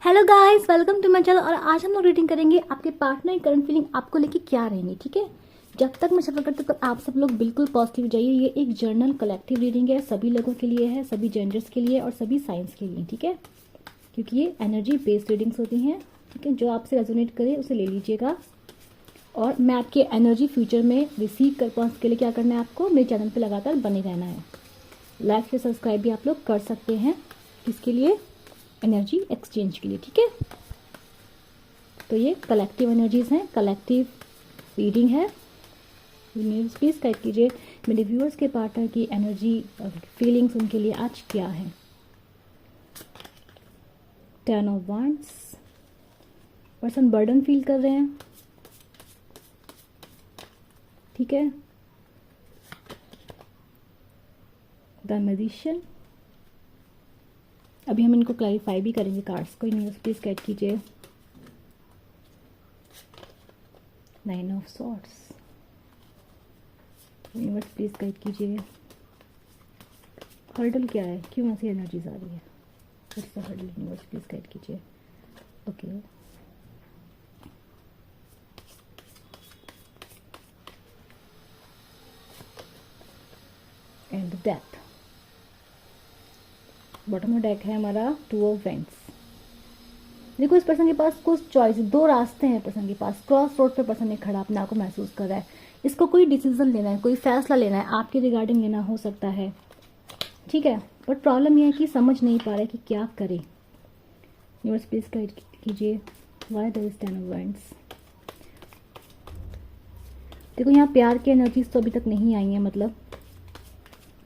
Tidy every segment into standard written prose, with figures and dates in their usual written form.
Hello guys, welcome to my channel. और आज हम लोग रीडिंग करेंगे आपके पार्टनर की करंट फीलिंग आपको लेके क्या रहेंगी। ठीक है, जब तक मैं सफर करती हूँ तो आप सब लोग बिल्कुल पॉजिटिव जाइए। ये एक जर्नल कलेक्टिव रीडिंग है, सभी लोगों के लिए है, सभी जेंडर्स के लिए और सभी साइंस के लिए। ठीक है, क्योंकि ये एनर्जी बेस्ड रीडिंग्स होती हैं। ठीक है, जो आपसे रेजोनेट करे उसे ले लीजिएगा। और मैं आपकी एनर्जी फ्यूचर में रिसीव कर पाऊँ उसके लिए क्या करना है, आपको मेरे चैनल पर लगातार बने रहना है। लाइक से सब्सक्राइब भी आप लोग कर सकते हैं, किसके लिए, एनर्जी एक्सचेंज के लिए। ठीक है, तो ये कलेक्टिव एनर्जीज हैं, कलेक्टिव रीडिंग है। यूनिवर्स प्लीज गाइड कीजिए मेरे व्यूअर्स के पार्टनर की एनर्जी और फीलिंग्स उनके लिए आज क्या है। 10 of wands, person burden feel कर रहे हैं। ठीक है, द मैजिशियन, अभी हम इनको क्लैरिफाई भी करेंगे कार्ड्स को। यूनिवर्स प्लीज गाइड कीजिए 9 of swords, universe please guide कीजिए हर्डल क्या है, क्यों ऐसी एनर्जीज आ रही है। हर्डल यूनिवर्स प्लीज गाइड कीजिए। Okay, and death. बॉटम में डेक है हमारा 2 ऑफ वेंट्स। देखो, इस पर्सन के पास कुछ चॉइस, दो रास्ते हैं पर्सन के पास। क्रॉस रोड पे पर्सन ने खड़ा अपने आप को महसूस कर रहा है। इसको कोई डिसीजन लेना है, कोई फैसला लेना है, आपके रिगार्डिंग लेना हो सकता है। ठीक है, बट प्रॉब्लम यह है कि समझ नहीं पा रहा है कि क्या करे। यूनिवर्स प्लीज गाइड कीजिए why there is 10 of wands. देखो, यहाँ प्यार की एनर्जीज तो अभी तक नहीं आई है, मतलब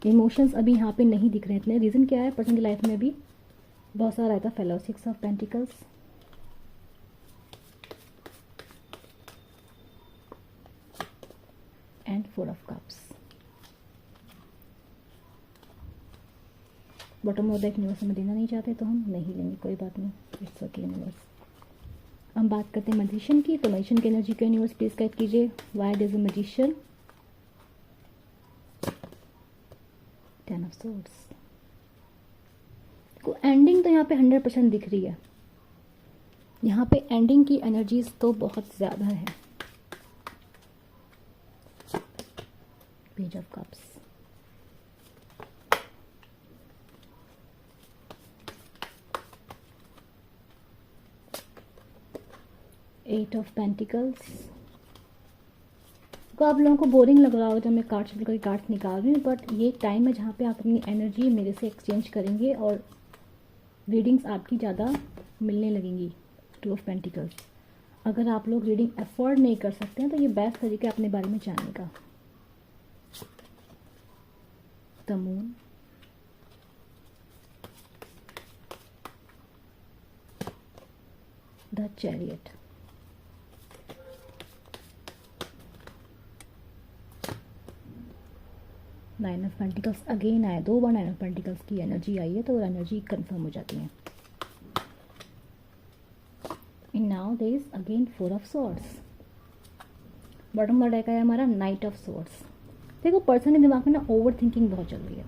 इमोशंस अभी यहाँ पे नहीं दिख रहे हैं इतने। रीजन क्या है, पर्सन की लाइफ में अभी बहुत सारा रहता है fellow. 6 of pentacles, and 4 of cups. Bottom of deck universe में देना नहीं चाहते तो हम नहीं लेंगे, कोई बात नहीं, इट्स ओके यूनिवर्स। हम बात करते हैं मैजिशियन की, तो मैजिशियन की एनर्जी को यूनिवर्स प्लीज गाइड कीजिए why there is a magician. 10 of swords को एंडिंग तो यहाँ पे 100% दिख रही है। यहाँ पे एंडिंग की एनर्जीज तो बहुत ज्यादा है। Page of cups, eight of pentacles. तो आप लोगों को बोरिंग लग रहा होगा जब मैं कार्ड्स निकाल रही हूँ, बट ये टाइम है जहाँ पे आप अपनी एनर्जी मेरे से एक्सचेंज करेंगे और रीडिंग्स आपकी ज़्यादा मिलने लगेंगी। 2 ऑफ पेंटिकल्स, अगर आप लोग रीडिंग अफोर्ड नहीं कर सकते हैं तो ये बेस्ट तरीका है अपने बारे में जानने का। The moon, the chariot, nine of pentacles again आया, 2 बार 9 ऑफ पेंटिकल्स की एनर्जी आई है तो एनर्जी कंफर्म हो जाती है। In now there is again 4 of swords. Bottom का डेक है हमारा नाइट ऑफ सॉर्ड्स। देखो, पर्सन के दिमाग में ना ओवर थिंकिंग बहुत चल रही है।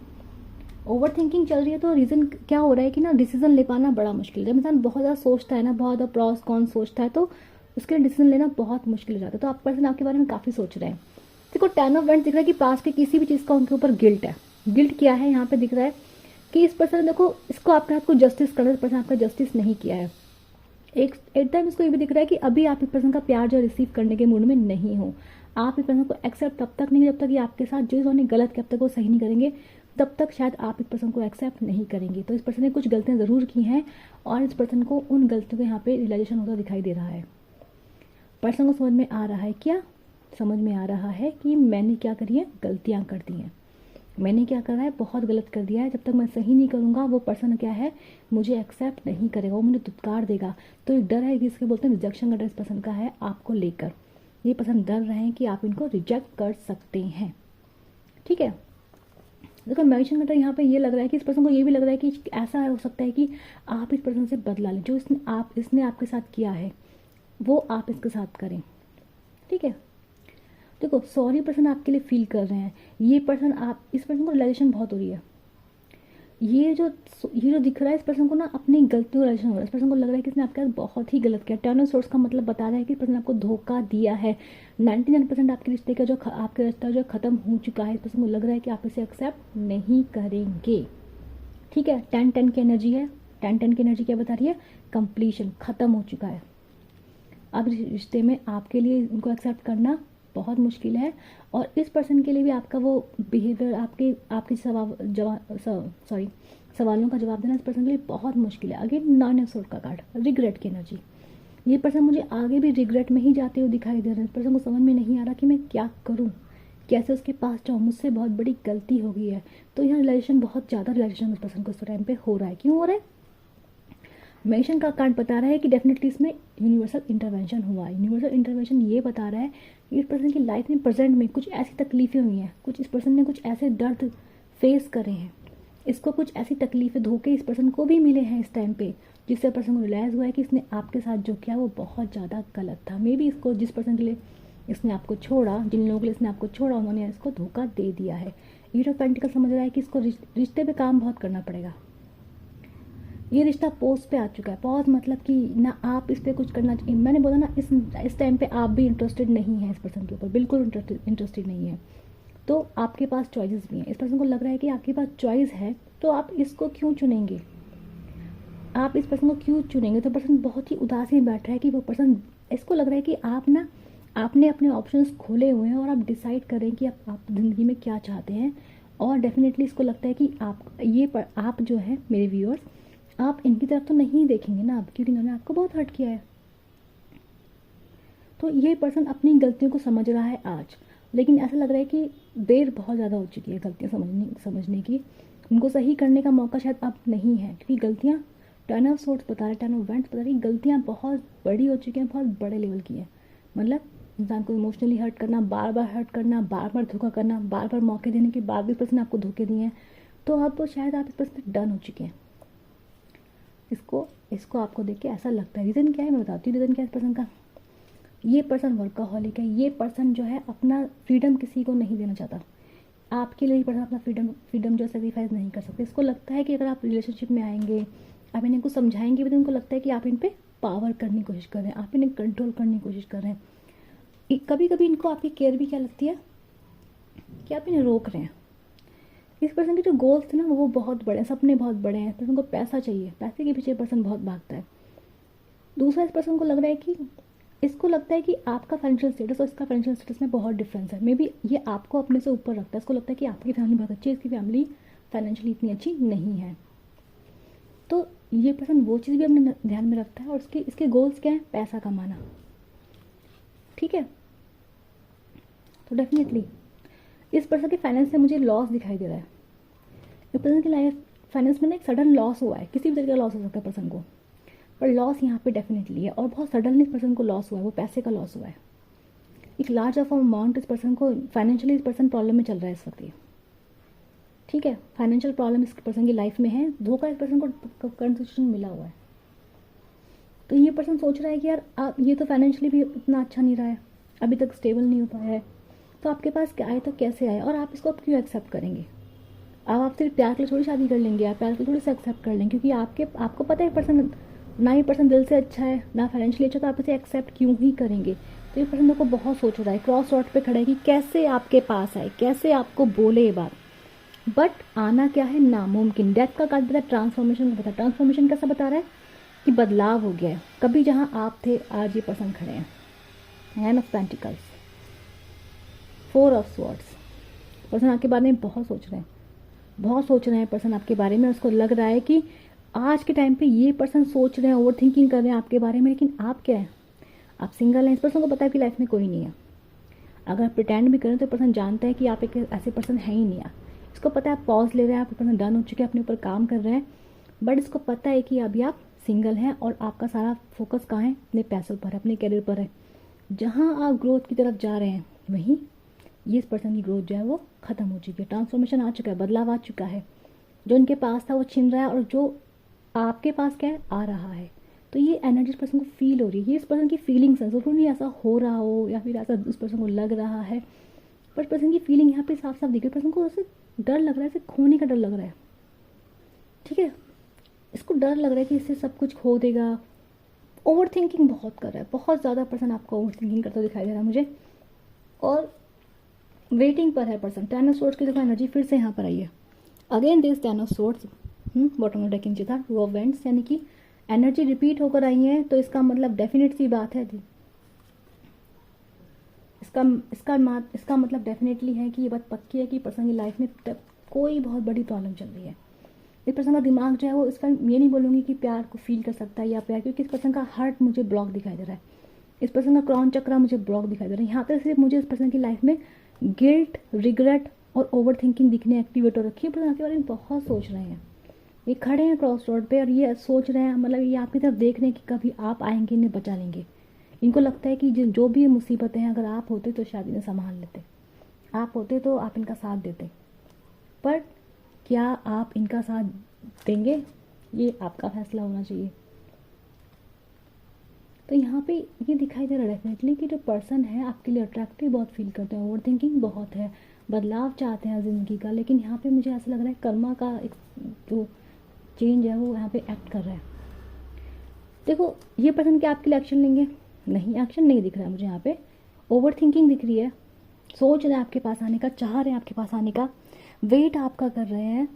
ओवर थिंकिंग चल रही है तो रीज़न क्या हो रहा है कि ना डिसीजन ले पाना बड़ा मुश्किल है। जब इंसान बहुत ज़्यादा सोचता है ना, बहुत ज़्यादा प्रॉस कॉन सोचता है तो उसके लिए डिसीजन लेना बहुत मुश्किल हो जाता है। तो आप पर्सन आपके बारे में काफ़ी सोच रहे हैं। देखो, 10 ऑफ वांड्स दिख रहा है कि पास के किसी भी चीज़ का उनके ऊपर गिल्ट है। गिल्ट क्या है यहाँ पे दिख रहा है कि इस पर्सन ने, देखो, इसको आपके हाथ को जस्टिस करना, इस पर्सन आपका जस्टिस नहीं किया है। एक टाइम इसको ये भी दिख रहा है कि अभी आप इस पर्सन का प्यार जो रिसीव करने के मूड में नहीं हो। आप इस पर्सन को एक्सेप्ट तब तक नहीं, जब तक ये आपके साथ जो उन्होंने गलत किया, अब तक वो सही नहीं करेंगे, तब तक शायद आप इस पर्सन को एक्सेप्ट नहीं करेंगे। तो इस पर्सन ने कुछ गलतियां ज़रूर की हैं और इस पर्सन को उन गलतियों का यहाँ पे रियलाइजेशन होता दिखाई दे रहा है। पर्सन को समझ में आ रहा है, क्या समझ में आ रहा है कि मैंने क्या करी है, गलतियाँ कर दी हैं, मैंने क्या करा है, बहुत गलत कर दिया है। जब तक मैं सही नहीं करूँगा वो पर्सन क्या है, मुझे एक्सेप्ट नहीं करेगा, वो मुझे दुत्कार देगा। तो एक डर है कि इसके बोलते हैं रिजेक्शन का डर इस पर्सन का है आपको लेकर। ये पर्सन डर रहे हैं कि आप इनको रिजेक्ट कर सकते हैं। ठीक है, देखो, मैजिशियन का डर यहाँ पे ये लग रहा है कि इस पर्सन को ये भी लग रहा है कि ऐसा हो सकता है कि आप इस पर्सन से बदला लें, जो इसने आपके साथ किया है वो आप इसके साथ करें। ठीक है, देखो, सॉरी पर्सन आपके लिए फील कर रहे हैं। ये पर्सन, आप इस पर्सन को रियलाइजेशन बहुत हो रही है ये जो दिख रहा है, इस पर्सन को ना अपनी गलतियों का रिलेशन हो रहा है। इस पर्सन को लग रहा है कि इसने आपके साथ बहुत ही गलत किया। टेन ऑफ सोर्स का मतलब बता रहा है कि इस पर्सन आपको धोखा दिया है। 99% आपके रिश्ते का आपके रिश्ता जो ख़त्म हो चुका है। इस पर्सन को लग रहा है कि आप इसे एक्सेप्ट नहीं करेंगे। ठीक है, 10-10 की एनर्जी है। 10-10 की एनर्जी क्या बता रही है? कंप्लीशन, ख़त्म हो चुका है। अब इस रिश्ते में आपके लिए इनको एक्सेप्ट करना बहुत मुश्किल है, और इस पर्सन के लिए भी आपका वो बिहेवियर, आपके सवालों का जवाब देना इस पर्सन के लिए बहुत मुश्किल है। अगेन 9 ऑफ सोर्ड का कार्ड, रिग्रेट की एनर्जी। ये पर्सन मुझे आगे भी रिग्रेट में ही जाते हुए दिखाई दे रहे हैं। इस पर्सन को समझ में नहीं आ रहा कि मैं क्या करूँ, कैसे उसके पास जाऊँ, मुझसे बहुत बड़ी गलती हो गई है। तो यहाँ बहुत ज़्यादा रिलेशन इस पर्सन को इस टाइम पे हो रहा है। क्यों हो रहा है? मेंशन का कार्ड बता रहा है कि डेफिनेटली इसमें यूनिवर्सल इंटरवेंशन हुआ है। यूनिवर्सल इंटरवेंशन ये बता रहा है कि इस पर्सन की लाइफ में प्रेजेंट में कुछ ऐसी तकलीफ़ें हुई हैं, कुछ इस पर्सन ने कुछ ऐसे दर्द फेस करे हैं, इसको कुछ ऐसी तकलीफ़ें, धोखे इस पर्सन को भी मिले हैं इस टाइम पे, जिससे पर्सन को रियलाइज़ हुआ है कि इसने आपके साथ जो किया वो बहुत ज़्यादा गलत था। मे बी इसको, जिस पर्सन के लिए इसने आपको छोड़ा, जिन लोगों के लिए इसने आपको छोड़ा, उन्होंने इसको धोखा दे दिया है। एट ऑफ पेंटिकल समझ रहा है कि इसको रिश्ते पे काम बहुत करना पड़ेगा। ये रिश्ता पॉज पे आ चुका है। पॉज मतलब कि ना आप इस पर कुछ करना चाहिए। मैंने बोला ना, इस टाइम पे आप भी इंटरेस्टेड नहीं है इस पर्सन के ऊपर, बिल्कुल इंटरेस्टेड नहीं है। तो आपके पास चॉइसेस भी हैं। इस पर्सन को लग रहा है कि आपके पास चॉइस है, तो आप इसको क्यों चुनेंगे, आप इस पर्सन को क्यों चुनेंगे? तो पर्सन बहुत ही उदास में बैठ रहा है कि वो पर्सन, इसको लग रहा है कि आपने अपने ऑप्शंस खोले हुए हैं और आप डिसाइड करें कि आप ज़िंदगी में क्या चाहते हैं। और डेफिनेटली इसको लगता है कि आप जो है मेरे व्यूअर्स, आप इनकी तरफ तो नहीं देखेंगे ना आप, क्योंकि इन्होंने आपको बहुत हर्ट किया है। तो ये पर्सन अपनी गलतियों को समझ रहा है आज, लेकिन ऐसा लग रहा है कि देर बहुत ज़्यादा हो चुकी है गलतियाँ समझने की। उनको सही करने का मौका शायद अब नहीं है, क्योंकि गलतियाँ, टर्न ऑफ सोर्स बता रहे, टर्न ऑफ वेंट्स बता रही, गलतियाँ बहुत बड़ी हो चुकी हैं, बहुत बड़े लेवल की है। मतलब इंसान को इमोशनली हर्ट करना, बार बार हर्ट करना, बार बार धोखा करना, बार बार मौके देने के बाद भी इस पर्सन ने आपको धोखे दिए हैं। तो अब शायद आप इस पर्सन से डन हो चुके हैं। इसको आपको देख के ऐसा लगता है। रीज़न क्या है मैं बताती हूँ। रीज़न क्या है इस पर्सन का? ये पर्सन वर्कaholic है। ये पर्सन जो है अपना फ्रीडम किसी को नहीं देना चाहता। आपके लिए ये पर्सन अपना फ्रीडम जो सेक्रीफाइस नहीं कर सकते। इसको लगता है कि अगर आप रिलेशनशिप में आएंगे, आप इन्हें कुछ समझाएंगे भी, तो उनको लगता है कि आप इन पर पावर करने की कोशिश कर रहे हैं, आप इन्हें कंट्रोल करने की कोशिश कर रहे हैं। कभी कभी इनको आपकी केयर भी क्या लगती है कि आप इन्हें रोक रहे हैं। इस पर्सन के जो गोल्स थे ना वो बहुत बड़े हैं, सपने बहुत बड़े हैं। पर्सन को पैसा चाहिए, पैसे के पीछे पर्सन बहुत भागता है। दूसरा, इस पर्सन को लग रहा है कि इसको लगता है कि आपका फाइनेंशियल स्टेटस और इसका फाइनेंशियल स्टेटस में बहुत डिफरेंस है। मे बी ये आपको अपने से ऊपर रखता है। इसको लगता है कि आपकी फैमिली बहुत अच्छी है, इसकी फैमिली फाइनेंशियली इतनी अच्छी नहीं है। तो ये पर्सन वो चीज़ भी अपने ध्यान में रखता है, और इसके गोल्स क्या हैं? पैसा कमाना। ठीक है, तो डेफिनेटली इस पर्सन के फाइनेंस में मुझे लॉस दिखाई दे रहा है। इस पर्सन की लाइफ फाइनेंस में ना एक सडन लॉस हुआ है। किसी भी तरीके का लॉस हो सकता है पर्सन को, पर लॉस यहाँ पे डेफिनेटली है, और बहुत सडनली इस पर्सन को लॉस हुआ है। वो पैसे का लॉस हुआ है, एक लार्ज ऑफ अमाउंट इस पर्सन को। फाइनेंशियली इस पर्सन प्रॉब्लम में चल रहा है इस वक्त ये। ठीक है, फाइनेंशियल प्रॉब्लम इस पर्सन की लाइफ में है। धोखा इस पर्सन को करंट सिचुएशन मिला हुआ है। तो ये पर्सन सोच रहा है कि यार ये तो फाइनेंशियली भी इतना अच्छा नहीं रहा है, अभी तक स्टेबल नहीं हो पाया है, तो आपके पास क्या आए तो कैसे आए, और आप इसको अब क्यों एक्सेप्ट करेंगे? अब आप सिर्फ प्यार के लिए थोड़ी शादी कर लेंगे, आप प्यार के लिए थोड़ी सा एक्सेप्ट कर लेंगे, क्योंकि आपको पता है पर्सन ना, ये पर्सन दिल से अच्छा है ना फाइनेंशियली अच्छा, तो आप इसे एक्सेप्ट क्यों ही करेंगे? तो ये पर्सन को बहुत सोच रहा है, क्रॉस रोड पे खड़ा है कि कैसे आपके पास आए, कैसे आपको बोले ये बात, बट आना क्या है? नामुमकिन। डेथ का कार्ड बता है, ट्रांसफॉर्मेशन का बता है। ट्रांसफॉर्मेशन कैसा बता रहा है? कि बदलाव हो गया है। कभी जहाँ आप थे आज ये पर्सन खड़े हैं। Nine of pentacles, 4 of swords. Person आपके बारे में बहुत सोच रहे हैं, बहुत सोच रहे हैं पर्सन आपके बारे में। उसको लग रहा है कि आज के टाइम पे ये पर्सन सोच रहे हैं, ओवर थिंकिंग कर रहे हैं आपके बारे में, लेकिन आप क्या है? आप सिंगल हैं। इस पर्सन को पता है कि लाइफ में कोई नहीं है। अगर प्रिटेंड भी करें तो पर्सन जानता है कि आप एक ऐसे पर्सन है ही नहीं है। इसको पता है आप पॉज ले रहे हैं, आप पर्सन डन हो चुके हैं, अपने ऊपर काम कर रहे हैं, बट इसको पता है कि अभी आप सिंगल हैं और आपका सारा फोकस कहाँ है? अपने पैसों पर है, अपने करियर पर है। जहाँ आप ग्रोथ की तरफ जा रहे हैं वहीं ये इस पर्सन की ग्रोथ जो है वो ख़त्म हो चुकी है। ट्रांसफॉर्मेशन आ चुका है, बदलाव आ चुका है। जो इनके पास था वो छिन रहा है, और जो आपके पास क्या है? आ रहा है। तो ये एनर्जी इस पर्सन को फील हो रही है। ये इस पर्सन की फीलिंग्स है। ज़रूर नहीं ऐसा हो रहा हो या फिर ऐसा उस पर्सन को लग रहा है, पर पर्सन की फीलिंग यहाँ पे साफ साफ दिख रही है। पर्सन को ऐसे डर लग रहा है, ऐसे खोने का डर लग रहा है। ठीक है, इसको डर लग रहा है कि इससे सब कुछ खो देगा। ओवर थिंकिंग बहुत कर रहा है, बहुत ज़्यादा पर्सन आपको ओवर थिंकिंग करता दिखाई दे रहा है मुझे। और वेटिंग पर है पर्सन। 10 ऑफ सोर्ड्स की देखो एनर्जी फिर से यहाँ पर आई है। Again this 10 of swords bottom of deck नीचे था 2 ऑफ वेंट्स, यानी कि एनर्जी रिपीट होकर आई है। तो इसका मतलब डेफिनेट सी बात है, इसका मतलब डेफिनेटली है कि ये बात पक्की है कि पर्सन की लाइफ में कोई बहुत बड़ी प्रॉब्लम चल रही है। इस पर्सन का दिमाग जो है वो, इसका ये नहीं बोलूँगी कि प्यार को फील कर सकता है या प्यार, क्योंकि इस पर्सन का हार्ट मुझे ब्लॉक दिखाई दे रहा है, इस पर्सन का क्रॉन चक्रा मुझे ब्लॉक दिखाई दे रहा है। यहाँ पर सिर्फ मुझे इस पर्सन की लाइफ में गिल्ट, रिग्रेट और ओवर थिंकिंग दिखने एक्टिवेट हो रखी है। पर्सन आपके बारे में बहुत सोच रहे हैं, ये खड़े हैं क्रॉस रोड पे और ये सोच रहे हैं, मतलब ये आपकी तरफ देख रहे हैं कि कभी आप आएंगे, इन्हें बचा लेंगे। इनको लगता है कि जो भी मुसीबतें हैं, अगर आप होते तो शायद इन्हें संभाल लेते, आप होते तो आप इनका साथ देते, पर क्या आप इनका साथ देंगे, ये आपका फैसला होना चाहिए। तो यहाँ पे ये दिखाई दे रहा है डेफिनेटली कि जो पर्सन है आपके लिए अट्रैक्टिव बहुत फील करते हैं, ओवर थिंकिंग बहुत है, बदलाव चाहते हैं ज़िंदगी का, लेकिन यहाँ पे मुझे ऐसा लग रहा है कर्मा का एक जो चेंज है वो यहाँ पे एक्ट कर रहा है। देखो ये पर्सन क्या आपके लिए एक्शन लेंगे? नहीं, एक्शन नहीं दिख रहा है मुझे यहाँ पे। ओवर थिंकिंग दिख रही है, सोच रहे हैं आपके पास आने का, चाह रहे हैं आपके पास आने का, वेट आपका कर रहे हैं,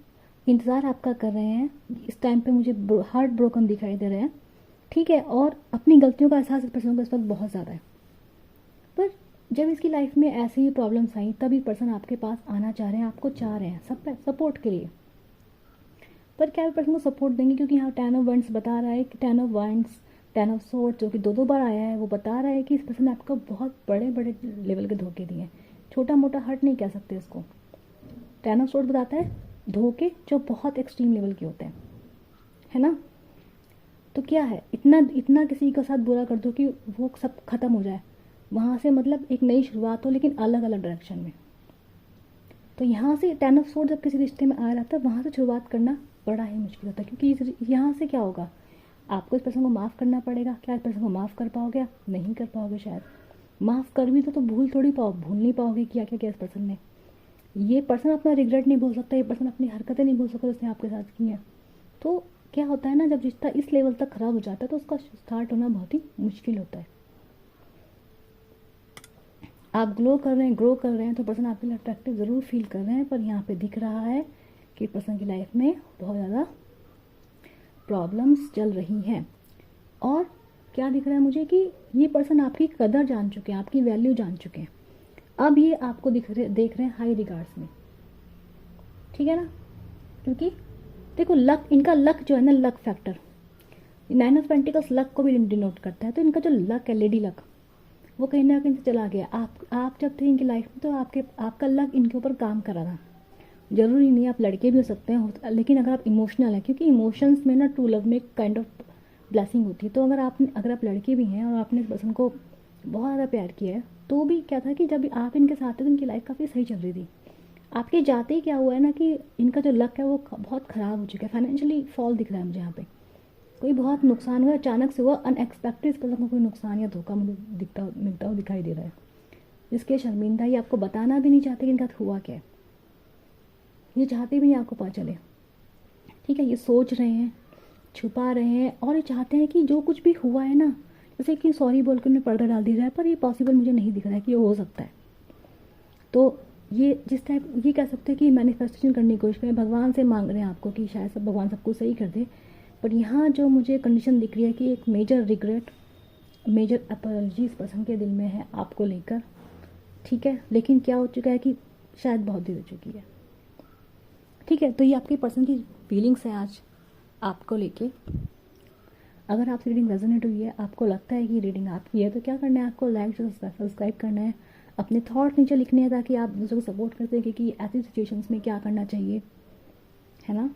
इंतज़ार आपका कर रहे हैं। इस टाइम पे मुझे हार्ट ब्रोकन दिखाई दे रहे हैं, ठीक है। और अपनी गलतियों का एहसास इस पर्सन को इस वक्त बहुत ज़्यादा है। पर जब इसकी लाइफ में ऐसी ही प्रॉब्लम्स आई तब ये पर्सन आपके पास आना चाह रहे हैं, आपको चाह रहे हैं सपोर्ट के लिए। पर क्या पर्सन को सपोर्ट देंगे? क्योंकि यहाँ 10 ऑफ वंड्स बता रहा है कि 10 ऑफ वंड्स 10 ऑफ सोर्ड्स जो कि दो बार आया है, वो बता रहा है कि इस पर्सन ने आपको बहुत बड़े बड़े लेवल के धोखे दिए हैं। छोटा मोटा हर्ट नहीं कह सकते इसको। 10 ऑफ सोर्ड्स बताता है धोखे जो बहुत एक्सट्रीम लेवल के होते हैं, है ना। तो क्या है, इतना किसी के साथ बुरा कर दो कि वो सब खत्म हो जाए, वहाँ से मतलब एक नई शुरुआत हो, लेकिन अलग अलग डायरेक्शन में। तो यहाँ से 10 ऑफ सोर्ड्स जब किसी रिश्ते में आ रहा था, वहाँ से शुरुआत करना बड़ा ही मुश्किल होता है, क्योंकि यहाँ से क्या होगा, आपको इस पर्सन को माफ़ करना पड़ेगा। क्या इस पर्सन को माफ़ कर पाओगे? नहीं कर पाओगे शायद। माफ़ कर भी तो भूल नहीं पाओगे क्या क्या किया इस पर्सन ने। ये पर्सन अपना रिग्रेट नहीं भूल सकता, ये पर्सन अपनी हरकतें नहीं भूल सकता उसने आपके साथ की हैं। तो क्या होता है ना, जब रिश्ता इस लेवल तक ख़राब हो जाता है तो उसका स्टार्ट होना बहुत ही मुश्किल होता है। आप ग्रो कर रहे हैं तो पर्सन आपके लिए अट्रैक्टिव ज़रूर फील कर रहे हैं, पर यहाँ पे दिख रहा है कि पर्सन की लाइफ में बहुत ज़्यादा प्रॉब्लम्स चल रही हैं। और क्या दिख रहा है मुझे कि ये पर्सन आपकी कदर जान चुके हैं, आपकी वैल्यू जान चुके हैं। अब ये आपको देख रहे हैं हाई रिगार्ड्स में, ठीक है ना। क्योंकि देखो लक, इनका लक जो है ना, luck factor 9 of pentacles luck को भी डिनोट करता है। तो इनका जो लक है, लेडी लक, वो कहीं ना कहीं से चला गया। आप जब थे इनकी लाइफ में तो आपका लक इनके ऊपर काम कर रहा था। ज़रूरी नहीं आप लड़के भी हो सकते हैं, लेकिन अगर आप इमोशनल हैं, क्योंकि इमोशंस में ना ट्रू लव में काइंड ऑफ ब्लेसिंग होती है। तो अगर आप लड़के भी हैं और आपने इस पर्सन को बहुत ज़्यादा प्यार किया है, तो भी क्या था कि जब आप इनके साथ थे तो इनकी लाइफ काफ़ी सही चल रही थी। आपके जाते ही क्या हुआ है ना कि इनका जो लक है वो बहुत ख़राब हो चुका है। फाइनेंशियली फॉल दिख रहा है मुझे यहाँ पे, कोई बहुत नुकसान हुआ, अचानक से हुआ, अनएक्सपेक्टेड इस पर्सन को कोई नुकसान या धोखा मुझे मिलता हुआ दिखाई दे रहा है, जिसके शर्मिंदा ये आपको बताना भी नहीं चाहते कि इनका हुआ क्या है। ये चाहते भी नहीं आपको पता चले, ठीक है। ये सोच रहे हैं, छुपा रहे हैं, और ये चाहते हैं कि जो कुछ भी हुआ है ना, जैसे कि सॉरी बोल के उन्हें पर्दा डाल दिया जाए, पर ये पॉसिबल मुझे नहीं दिख रहा है कि ये हो सकता है। तो ये जिस टाइप ये कह सकते हैं कि मैनिफेस्टेशन करने की कोशिश करें, भगवान से मांग रहे हैं आपको कि शायद सब भगवान सबको सही कर दे। पर यहाँ जो मुझे कंडीशन दिख रही है कि एक मेजर रिग्रेट, मेजर अपॉलजी इस पर्सन के दिल में है आपको लेकर, ठीक है। लेकिन क्या हो चुका है कि शायद बहुत देर हो चुकी है, ठीक है। तो ये आपके पर्सन की फीलिंग्स हैं आज आपको लेके। अगर आपसे रीडिंग रेजोनेट हुई है, आपको लगता है कि रीडिंग आपकी है, तो क्या करना है, आपको लाइक सब्सक्राइब करना है, अपने थॉट नीचे लिखने हैं ताकि आप दूसरों को सपोर्ट करते हैं कि ऐसी सिचुएशंस में क्या करना चाहिए, है ना।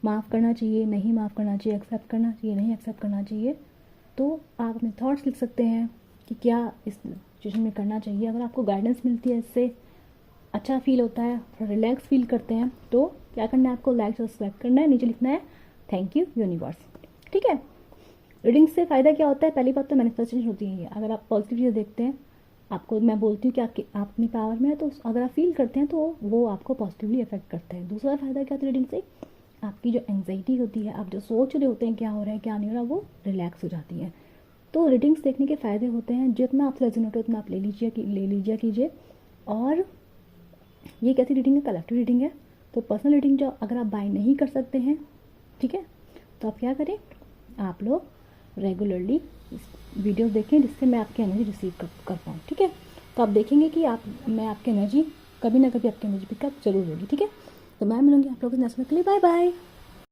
माफ़ करना चाहिए, नहीं माफ़ करना चाहिए, एक्सेप्ट करना चाहिए, नहीं एक्सेप्ट करना चाहिए। तो आप अपने थॉट्स लिख सकते हैं कि क्या इस सिचुएशन में करना चाहिए। अगर आपको गाइडेंस मिलती है, इससे अच्छा फील होता है, थोड़ा रिलैक्स फील करते हैं, तो क्या करना है, आपको लाइक सब्सक्राइब करना है, नीचे लिखना है थैंक यू यूनिवर्स, ठीक है। रीडिंग से फ़ायदा क्या होता है? पहली बात तो मैनिफेस्टेशन होती है। अगर आप पॉजिटिव चीज़ देखते हैं आपको मैं बोलती हूँ कि आप अपनी पावर में है, तो अगर आप फील करते हैं तो वो आपको पॉजिटिवली इफेक्ट करता है। दूसरा फ़ायदा क्या था रीडिंग से, आपकी जो एंग्जाइटी होती है, आप जो सोच रहे होते हैं क्या हो रहा है क्या नहीं हो रहा, वो रिलैक्स हो जाती है। तो रीडिंग्स देखने के फ़ायदे होते हैं, जितना आपसे रेजोनेट हो उतना आप ले लीजिए कीजिए। और ये कैसी रीडिंग है, कलेक्टिव रीडिंग है। तो पर्सनल रीडिंग जो अगर आप बाय नहीं कर सकते हैं, ठीक है, तो आप क्या करें, आप लोग रेगुलरली वीडियोस देखें जिससे मैं आपकी एनर्जी रिसीव कर पाऊँ, ठीक है। तो आप देखेंगे कि मैं आपकी एनर्जी कभी ना कभी आपकी एनर्जी पिकअप जरूर होगी, ठीक है। तो मैं मिलूंगी आप लोगों के नेक्स्ट में के लिए, बाय बाय।